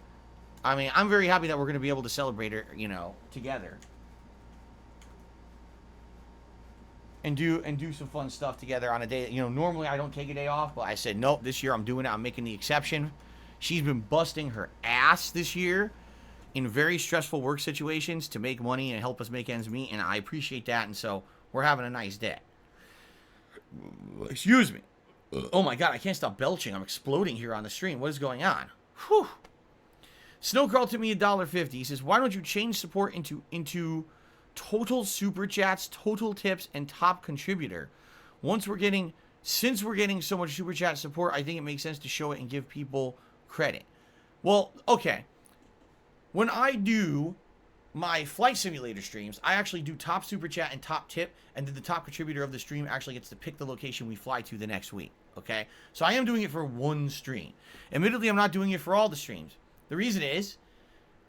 I mean, I'm very happy that we're going to be able to celebrate her, you know, together. And do some fun stuff together on a day that, you know, normally I don't take a day off, but I said, nope, this year I'm doing it. I'm making the exception. She's been busting her ass this year in very stressful work situations to make money and help us make ends meet, and I appreciate that, and so we're having a nice day. Excuse me. Oh my God, I can't stop belching. I'm exploding here on the stream. What is going on? Whew. Snowcrawl to me $1.50. He says, why don't you change support into total super chats, total tips, and top contributor? Since we're getting so much super chat support, I think it makes sense to show it and give people credit. Well, okay. When I do my flight simulator streams, I actually do top super chat and top tip, and then the top contributor of the stream actually gets to pick the location we fly to the next week. Okay? So I am doing it for one stream. Admittedly, I'm not doing it for all the streams. The reason is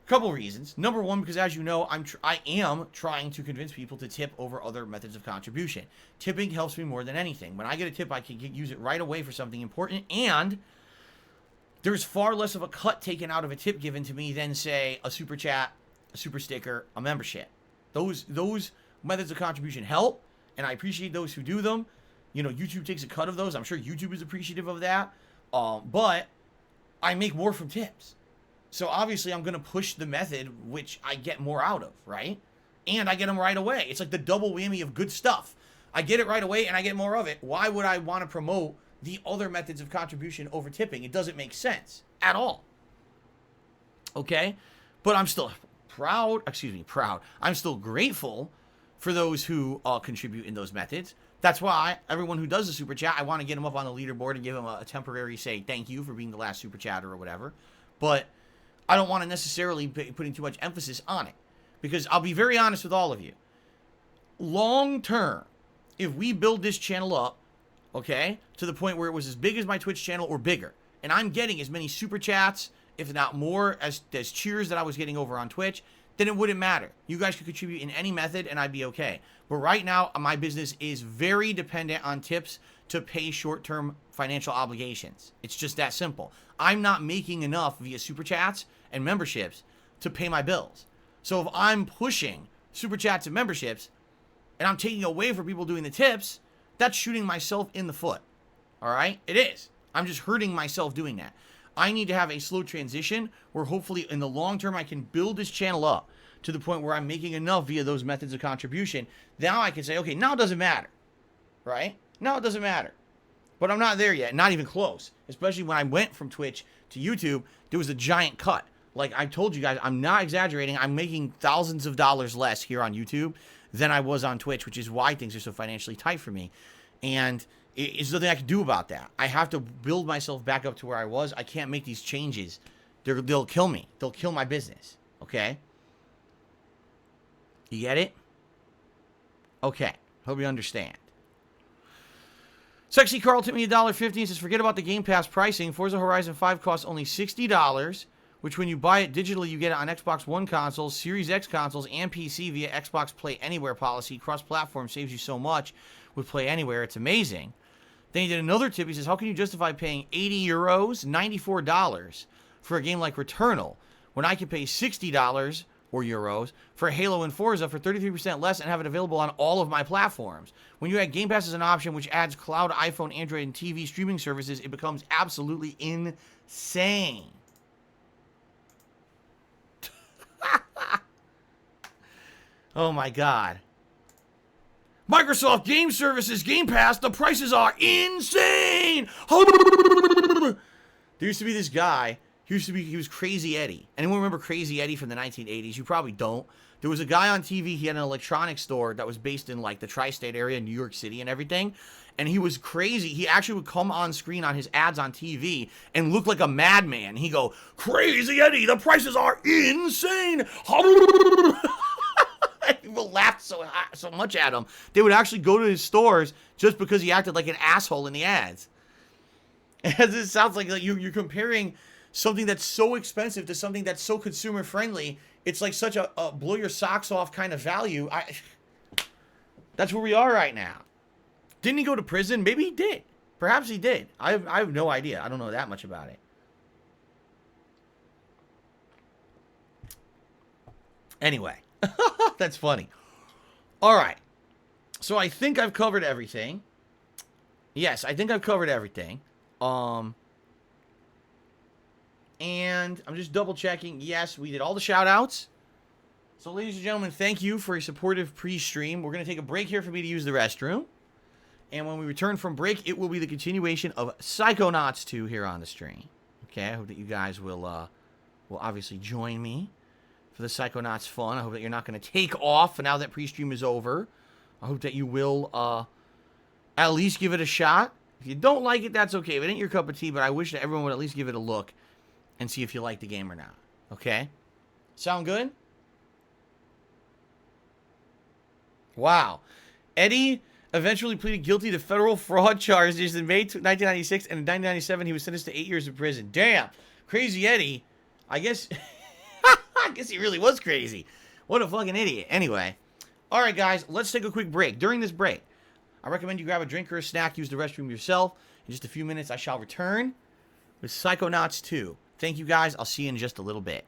a couple reasons. Number one, because as you know, I am trying to convince people to tip over other methods of contribution. Tipping helps me more than anything. When I get a tip, I can use it right away for something important, and there's far less of a cut taken out of a tip given to me than, say, a super chat, a super sticker, a membership. Those methods of contribution help, and I appreciate those who do them. You know, YouTube takes a cut of those. I'm sure YouTube is appreciative of that. But I make more from tips. So obviously I'm going to push the method which I get more out of, right? And I get them right away. It's like the double whammy of good stuff. I get it right away and I get more of it. Why would I want to promote the other methods of contribution over tipping? It doesn't make sense at all. Okay? But I'm still proud. I'm still grateful for those who contribute in those methods. That's why everyone who does a super chat, I want to get them up on the leaderboard and give them a temporary say thank you for being the last super chatter or whatever. But I don't want to necessarily be putting too much emphasis on it. Because I'll be very honest with all of you. Long term, if we build this channel up, okay, to the point where it was as big as my Twitch channel or bigger, and I'm getting as many super chats, if not more, as cheers that I was getting over on Twitch, then it wouldn't matter. You guys could contribute in any method and I'd be okay. But right now, my business is very dependent on tips to pay short-term financial obligations. It's just that simple. I'm not making enough via super chats and memberships to pay my bills. So if I'm pushing super chats and memberships and I'm taking away from people doing the tips, that's shooting myself in the foot. All right? It is. I'm just hurting myself doing that. I need to have a slow transition where hopefully in the long term I can build this channel up to the point where I'm making enough via those methods of contribution. Now I can say, okay, now it doesn't matter. Right? Now it doesn't matter. But I'm not there yet. Not even close. Especially when I went from Twitch to YouTube, there was a giant cut. Like I told you guys, I'm not exaggerating. I'm making thousands of dollars less here on YouTube than I was on Twitch, which is why things are so financially tight for me. And there's nothing I can do about that. I have to build myself back up to where I was. I can't make these changes. They'll kill me. They'll kill my business. Okay? You get it? Okay. Hope you understand. Sexy Carl tipped me $1.50 and says, forget about the Game Pass pricing. Forza Horizon 5 costs only $60, which when you buy it digitally, you get it on Xbox One consoles, Series X consoles, and PC via Xbox Play Anywhere policy. Cross-platform saves you so much with Play Anywhere. It's amazing. Then he did another tip. He says, how can you justify paying 80 euros, $94 for a game like Returnal when I can pay $60 or euros for Halo and Forza for 33% less and have it available on all of my platforms? When you add Game Pass as an option, which adds cloud, iPhone, Android, and TV streaming services, it becomes absolutely insane. Oh my God. Microsoft Game Services Game Pass, the prices are insane. There used to be this guy, he was Crazy Eddie. Anyone remember Crazy Eddie from the 1980s? You probably don't. There was a guy on TV, he had an electronics store that was based in like the tri-state area, New York City and everything. And he was crazy. He actually would come on screen on his ads on TV and look like a madman. He'd go, Crazy Eddie, the prices are insane. People laughed so much at him. They would actually go to his stores just because he acted like an asshole in the ads. And it sounds like you're comparing something that's so expensive to something that's so consumer friendly. It's like such a blow your socks off kind of value. That's where we are right now. Didn't he go to prison? Maybe he did. Perhaps he did. I have no idea. I don't know that much about it. Anyway, that's funny. All right. So I think I've covered everything. Yes, I think I've covered everything. And I'm just double checking. Yes, we did all the shout outs. So ladies and gentlemen, thank you for a supportive pre-stream. We're going to take a break here for me to use the restroom. And when we return from break, it will be the continuation of Psychonauts 2 here on the stream. Okay, I hope that you guys will obviously join me for the Psychonauts fun. I hope that you're not going to take off now that pre-stream is over. I hope that you will at least give it a shot. If you don't like it, that's okay. If it ain't your cup of tea, but I wish that everyone would at least give it a look and see if you like the game or not. Okay? Sound good? Wow. Eddie eventually pleaded guilty to federal fraud charges in May 1996, and in 1997 he was sentenced to 8 years in prison. Damn. Crazy Eddie. I guess I guess he really was crazy. What a fucking idiot. Anyway. Alright guys, let's take a quick break. During this break, I recommend you grab a drink or a snack, use the restroom yourself. In just a few minutes I shall return with Psychonauts 2. Thank you guys. I'll see you in just a little bit.